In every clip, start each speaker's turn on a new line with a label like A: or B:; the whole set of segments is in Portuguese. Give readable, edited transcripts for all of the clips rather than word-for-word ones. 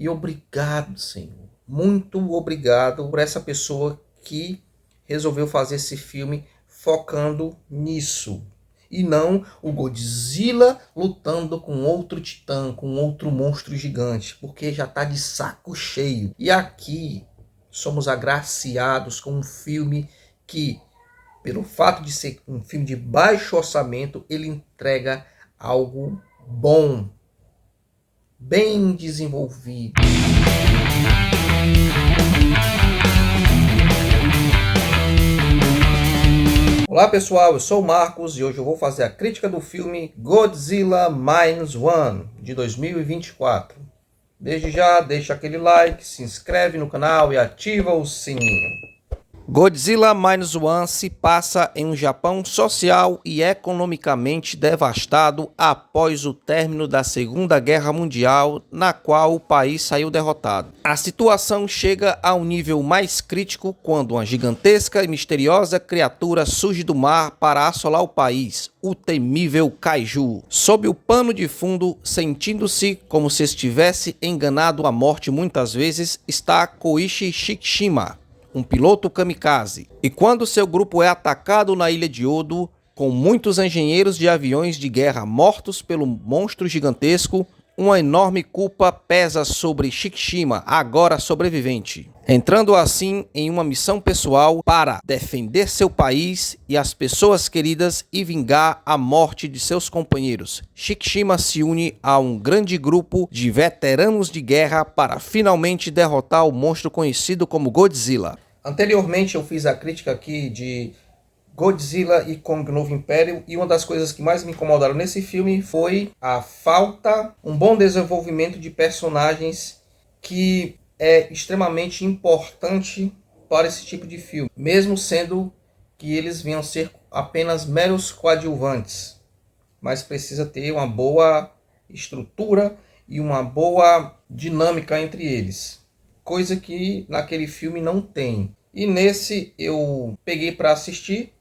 A: E obrigado, Senhor. Muito obrigado por essa pessoa que resolveu fazer esse filme focando nisso. E não o Godzilla lutando com outro titã, com outro monstro gigante, porque já está de saco cheio. E aqui somos agraciados com um filme que, pelo fato de ser um filme de baixo orçamento, ele entrega algo bom, bem desenvolvido. Olá pessoal, eu sou o Marcos e hoje eu vou fazer a crítica do filme Godzilla Minus One de 2024. Desde já, deixa aquele like, se inscreve no canal e ativa o sininho. Godzilla Minus One se passa em um Japão social e economicamente devastado após o término da Segunda Guerra Mundial, na qual o país saiu derrotado. A situação chega a um nível mais crítico quando uma gigantesca e misteriosa criatura surge do mar para assolar o país, o temível Kaiju. Sob o pano de fundo, sentindo-se como se estivesse enganado à morte muitas vezes, está Koichi Shikishima, um piloto kamikaze. E quando seu grupo é atacado na Ilha de Odo, com muitos engenheiros de aviões de guerra mortos pelo monstro gigantesco, uma enorme culpa pesa sobre Shikishima, agora sobrevivente, entrando assim em uma missão pessoal para defender seu país e as pessoas queridas e vingar a morte de seus companheiros. Shikishima se une a um grande grupo de veteranos de guerra para finalmente derrotar o monstro conhecido como Godzilla. Anteriormente eu fiz a crítica aqui de Godzilla e Kong Novo Império, e uma das coisas que mais me incomodaram nesse filme foi a falta, um bom desenvolvimento de personagens que é extremamente importante para esse tipo de filme, mesmo sendo que eles venham ser apenas meros coadjuvantes, mas precisa ter uma boa estrutura e uma boa dinâmica entre eles, coisa que naquele filme não tem. E nesse eu peguei para assistir,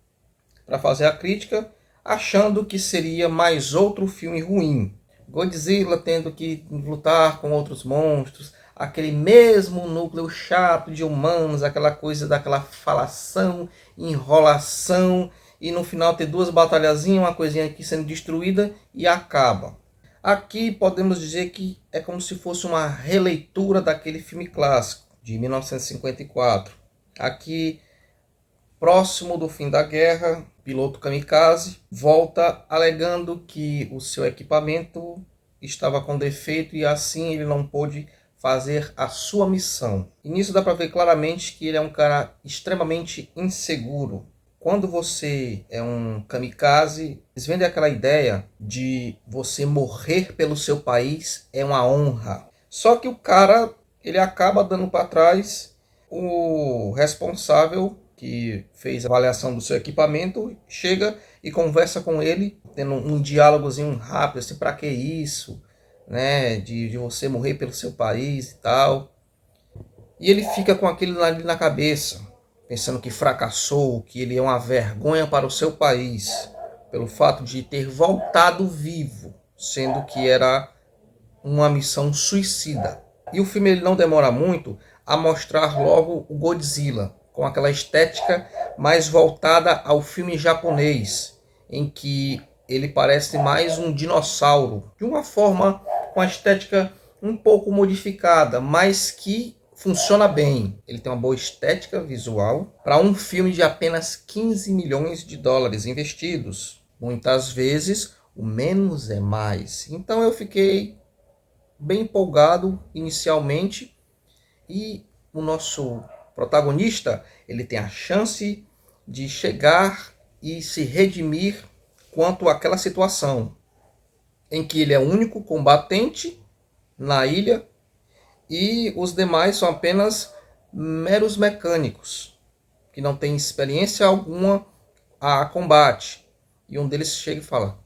A: para fazer a crítica, achando que seria mais outro filme ruim. Godzilla tendo que lutar com outros monstros, aquele mesmo núcleo chato de humanos, aquela coisa daquela falação, enrolação, e no final ter duas batalhazinhas, uma coisinha aqui sendo destruída e acaba. Aqui podemos dizer que é como se fosse uma releitura daquele filme clássico de 1954. Aqui, próximo do fim da guerra, piloto kamikaze volta alegando que o seu equipamento estava com defeito e assim ele não pôde fazer a sua missão. E nisso dá para ver claramente que ele é um cara extremamente inseguro. Quando você é um kamikaze, eles vendem aquela ideia de você morrer pelo seu país é uma honra. Só que o cara, ele acaba dando para trás. O responsável que fez a avaliação do seu equipamento chega e conversa com ele, tendo um diálogozinho rápido, assim, para que isso, né, de você morrer pelo seu país e tal. E ele fica com aquilo ali na cabeça, pensando que fracassou, que ele é uma vergonha para o seu país, pelo fato de ter voltado vivo, sendo que era uma missão suicida. E o filme ele não demora muito a mostrar logo o Godzilla, com aquela estética mais voltada ao filme japonês, em que ele parece mais um dinossauro, de uma forma com a estética um pouco modificada, mas que funciona bem. Ele tem uma boa estética visual para um filme de apenas 15 milhões de dólares investidos. Muitas vezes o menos é mais. Então eu fiquei bem empolgado inicialmente, e o nosso protagonista, ele tem a chance de chegar e se redimir quanto àquela situação em que ele é o único combatente na ilha e os demais são apenas meros mecânicos que não têm experiência alguma a combate. E um deles chega e fala: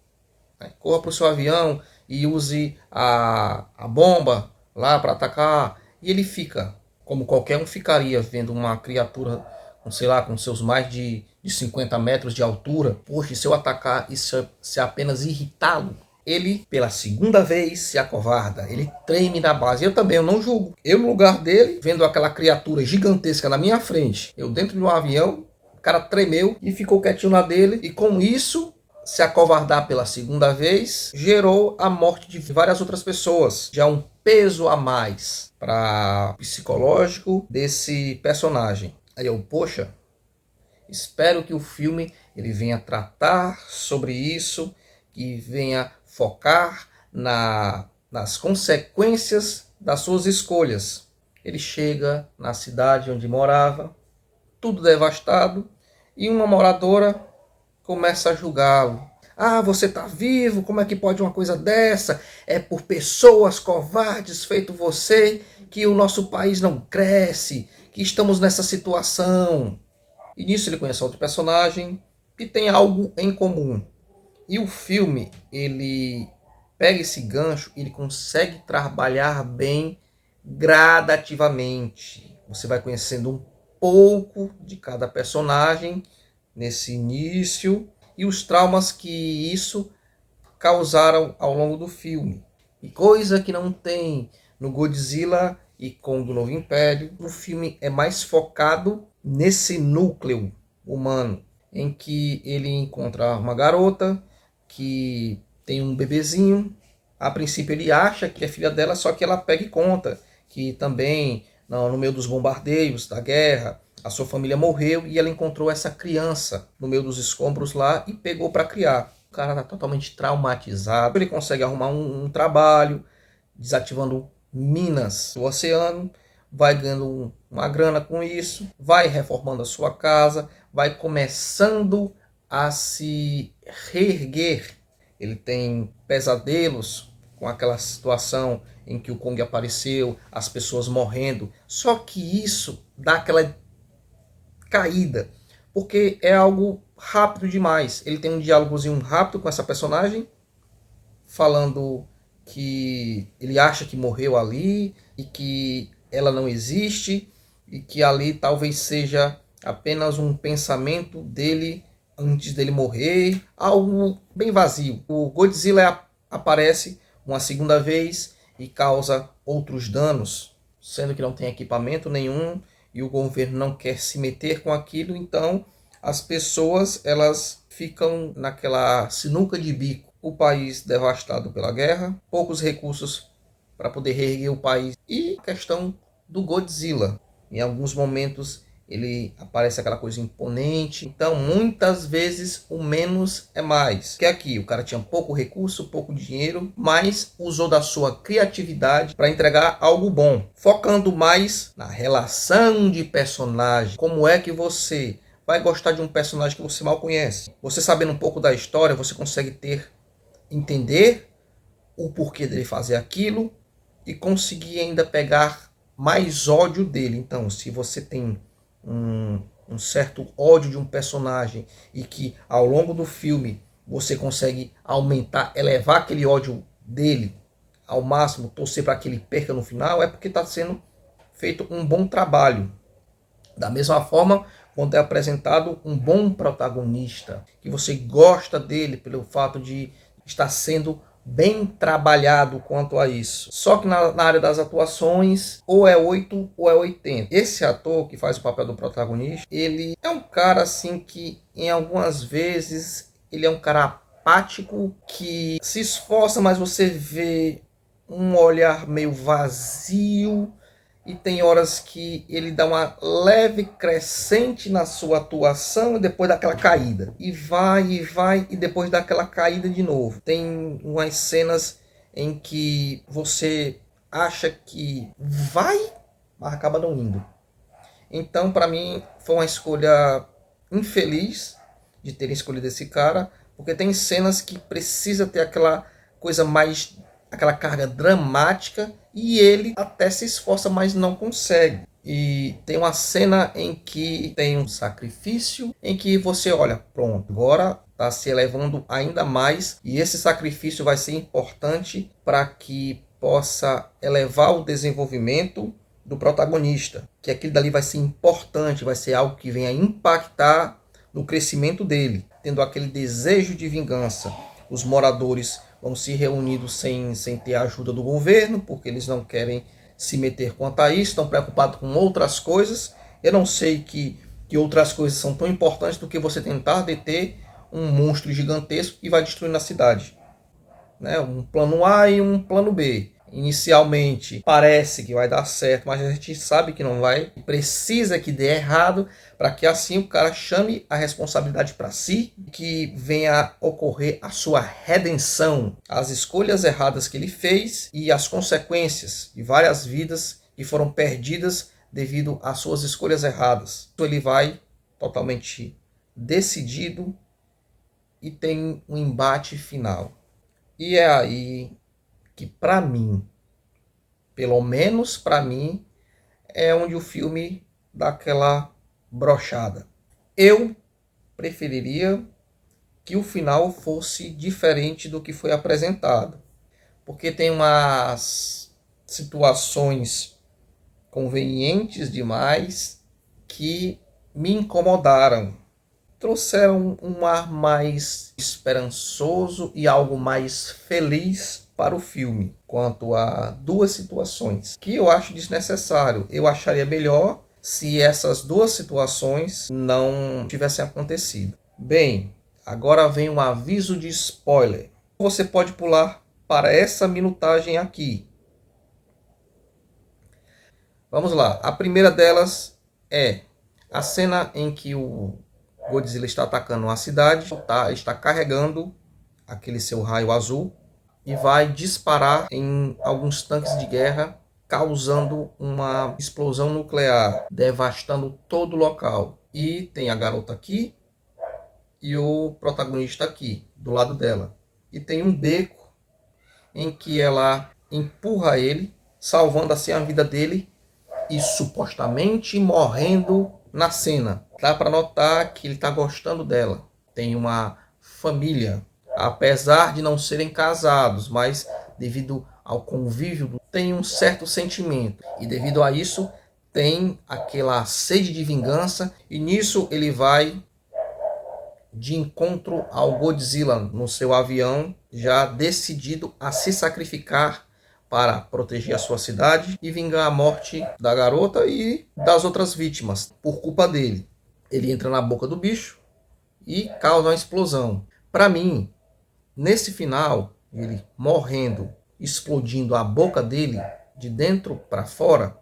A: corra para o seu avião e use a bomba lá para atacar. E ele fica, como qualquer um ficaria, vendo uma criatura com, sei lá, com seus mais de 50 metros de altura. Poxa, se eu atacar e se apenas irritá-lo, Ele, pela segunda vez, se acovarda. Ele treme na base. Eu não julgo. Eu, no lugar dele, vendo aquela criatura gigantesca na minha frente, eu dentro de um avião, o cara tremeu e ficou quietinho na dele. E com isso, se acovardar pela segunda vez, gerou a morte de várias outras pessoas. Já um peso a mais para o psicológico desse personagem. Aí eu, poxa, espero que o filme ele venha tratar sobre isso, que venha focar nas consequências das suas escolhas. Ele chega na cidade onde morava, tudo devastado, e uma moradora começa a julgá-lo. Ah, você está vivo, como é que pode uma coisa dessa? É por pessoas covardes feito você que o nosso país não cresce, que estamos nessa situação. E nisso ele conhece outro personagem que tem algo em comum. E o filme, ele pega esse gancho e ele consegue trabalhar bem gradativamente. Você vai conhecendo um pouco de cada personagem nesse início e os traumas que isso causaram ao longo do filme. E coisa que não tem no Godzilla e Kong do Novo Império, o filme é mais focado nesse núcleo humano, em que ele encontra uma garota que tem um bebezinho. A princípio ele acha que é filha dela, só que ela pega e conta que também no meio dos bombardeios, da guerra, a sua família morreu e ela encontrou essa criança no meio dos escombros lá e pegou para criar. O cara está totalmente traumatizado. Ele consegue arrumar um trabalho, desativando minas do oceano, vai ganhando uma grana com isso, vai reformando a sua casa, vai começando a se reerguer. Ele tem pesadelos com aquela situação em que o Kong apareceu, as pessoas morrendo. Só que isso dá aquela caída, porque é algo rápido demais. Ele tem um diálogozinho rápido com essa personagem, falando que ele acha que morreu ali e que ela não existe e que ali talvez seja apenas um pensamento dele antes dele morrer, algo bem vazio. O Godzilla aparece uma segunda vez e causa outros danos, sendo que não tem equipamento nenhum e o governo não quer se meter com aquilo, então as pessoas elas ficam naquela sinuca de bico. O país devastado pela guerra, poucos recursos para poder reerguer o país e a questão do Godzilla. Em alguns momentos ele aparece aquela coisa imponente. Então, muitas vezes, o menos é mais. Que aqui, o cara tinha pouco recurso, pouco dinheiro, mas usou da sua criatividade para entregar algo bom. Focando mais na relação de personagem. Como é que você vai gostar de um personagem que você mal conhece? Você sabendo um pouco da história, você consegue entender o porquê dele fazer aquilo e conseguir ainda pegar mais ódio dele. Então, se você tem um certo ódio de um personagem e que ao longo do filme você consegue aumentar, elevar aquele ódio dele ao máximo, torcer para que ele perca no final, é porque está sendo feito um bom trabalho. Da mesma forma, quando é apresentado um bom protagonista, que você gosta dele pelo fato de estar sendo bem trabalhado quanto a isso. Só que na área das atuações, ou é 8 ou é 80. Esse ator que faz o papel do protagonista, ele é um cara assim que em algumas vezes ele é um cara apático, que se esforça, mas você vê um olhar meio vazio. E tem horas que ele dá uma leve crescente na sua atuação e depois dá aquela caída. E vai, e depois dá aquela caída de novo. Tem umas cenas em que você acha que vai, mas acaba não indo. Então, para mim, foi uma escolha infeliz de terem escolhido esse cara, porque tem cenas que precisa ter aquela coisa mais, aquela carga dramática, e ele até se esforça, mas não consegue. E tem uma cena em que tem um sacrifício, em que você olha, pronto, agora está se elevando ainda mais, e esse sacrifício vai ser importante para que possa elevar o desenvolvimento do protagonista, que aquilo dali vai ser importante, vai ser algo que venha impactar no crescimento dele, tendo aquele desejo de vingança. Os moradores vão se reunindo sem ter a ajuda do governo, porque eles não querem se meter quanto a isso, estão preocupados com outras coisas. Eu não sei que outras coisas são tão importantes do que você tentar deter um monstro gigantesco que vai destruindo a cidade. Né? Um plano A e um plano B. Inicialmente parece que vai dar certo, mas a gente sabe que não vai. Precisa que dê errado para que assim o cara chame a responsabilidade para si, que venha ocorrer a sua redenção, as escolhas erradas que ele fez e as consequências de várias vidas que foram perdidas devido às suas escolhas erradas. Então ele vai totalmente decidido e tem um embate final. E é aí que, para mim, pelo menos para mim, é onde o filme dá aquela brochada. Eu preferiria que o final fosse diferente do que foi apresentado, porque tem umas situações convenientes demais que me incomodaram. Trouxeram um ar mais esperançoso e algo mais feliz para o filme, quanto a duas situações que eu acho desnecessário. Eu acharia melhor se essas duas situações não tivessem acontecido. Bem, agora vem um aviso de spoiler. Você pode pular para essa minutagem aqui. Vamos lá. A primeira delas é a cena em que o Godzilla está atacando uma cidade, está carregando aquele seu raio azul e vai disparar em alguns tanques de guerra, causando uma explosão nuclear, devastando todo o local. E tem a garota aqui e o protagonista aqui, do lado dela. E tem um beco em que ela empurra ele, salvando assim a vida dele e supostamente morrendo na cena. Dá para notar que ele está gostando dela. Tem uma família, apesar de não serem casados, mas devido ao convívio tem um certo sentimento. E devido a isso tem aquela sede de vingança. E nisso ele vai de encontro ao Godzilla no seu avião, já decidido a se sacrificar para proteger a sua cidade e vingar a morte da garota e das outras vítimas por culpa dele. Ele entra na boca do bicho e causa uma explosão. Para mim, nesse final, ele morrendo, explodindo a boca dele de dentro para fora,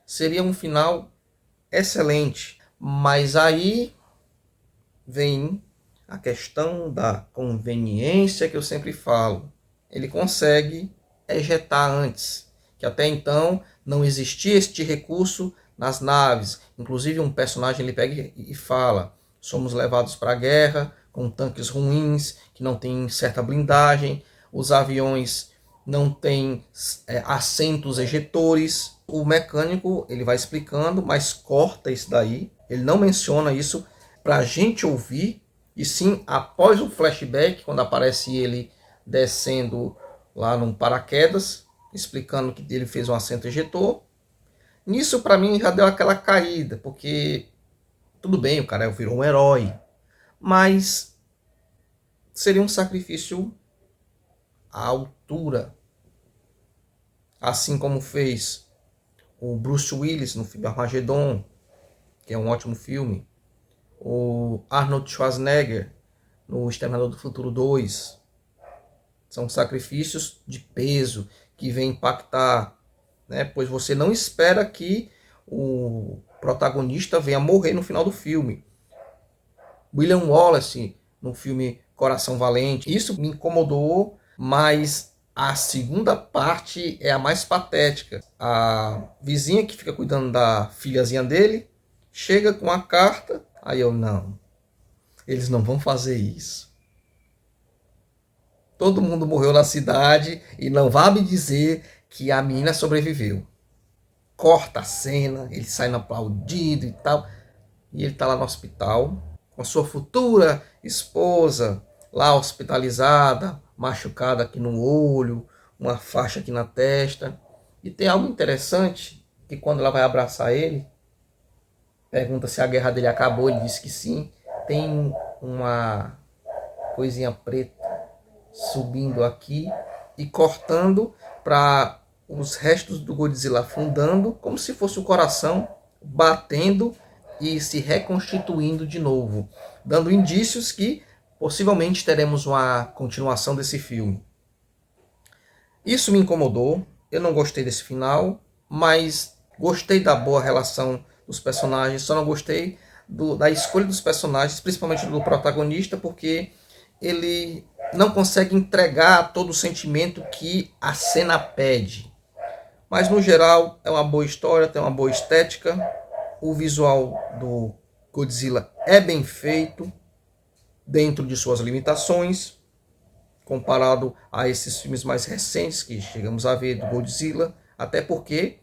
A: seria um final excelente. Mas aí vem a questão da conveniência que eu sempre falo. Ele consegue ejetar antes, que até então não existia este recurso nas naves. Inclusive um personagem ele pega e fala: somos levados para a guerra com tanques ruins, que não tem certa blindagem, os aviões não têm assentos ejetores. O mecânico ele vai explicando, mas corta isso daí, ele não menciona isso para a gente ouvir, e sim após o flashback, quando aparece ele descendo lá num paraquedas, explicando que ele fez um assento ejetor. Nisso para mim já deu aquela caída, porque tudo bem, o cara virou um herói, mas seria um sacrifício à altura, assim como fez o Bruce Willis no filme Armageddon, que é um ótimo filme, o Arnold Schwarzenegger no Exterminador do Futuro 2. São sacrifícios de peso que vêm impactar, né? Pois você não espera que o protagonista venha morrer no final do filme. William Wallace no filme Coração Valente. Isso me incomodou, mas a segunda parte é a mais patética. A vizinha que fica cuidando da filhazinha dele chega com a carta. Aí eu, não, eles não vão fazer isso. Todo mundo morreu na cidade e não vá me dizer que a menina sobreviveu. Corta a cena, ele sai aplaudido e tal. E ele está lá no hospital com a sua futura esposa, lá hospitalizada, machucada aqui no olho, uma faixa aqui na testa. E tem algo interessante, que quando ela vai abraçar ele, pergunta se a guerra dele acabou, ele diz que sim. Tem uma coisinha preta subindo aqui e cortando para os restos do Godzilla afundando, como se fosse o coração batendo e se reconstituindo de novo, dando indícios que possivelmente teremos uma continuação desse filme. Isso me incomodou, eu não gostei desse final, mas gostei da boa relação dos personagens, só não gostei da escolha dos personagens, principalmente do protagonista, porque ele não consegue entregar todo o sentimento que a cena pede. Mas no geral é uma boa história, tem uma boa estética, o visual do Godzilla é bem feito, dentro de suas limitações, comparado a esses filmes mais recentes que chegamos a ver do Godzilla, até porque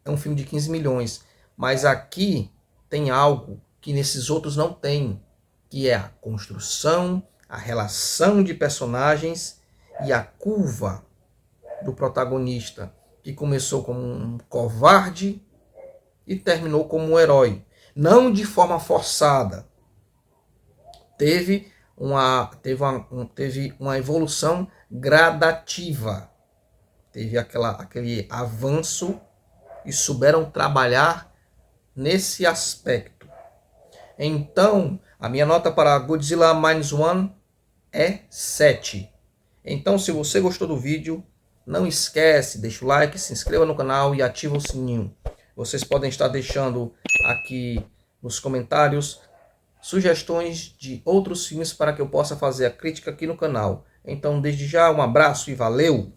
A: é um filme de 15 milhões. Mas aqui tem algo que nesses outros não tem, que é a construção, a relação de personagens e a curva do protagonista, que começou como um covarde e terminou como um herói. Não de forma forçada. Teve uma evolução gradativa. Teve aquele avanço e souberam trabalhar nesse aspecto. Então, a minha nota para Godzilla Minus One é 7. Então, se você gostou do vídeo, não esquece, deixa o like, se inscreva no canal e ativa o sininho. Vocês podem estar deixando aqui nos comentários sugestões de outros filmes para que eu possa fazer a crítica aqui no canal. Então, desde já, um abraço e valeu!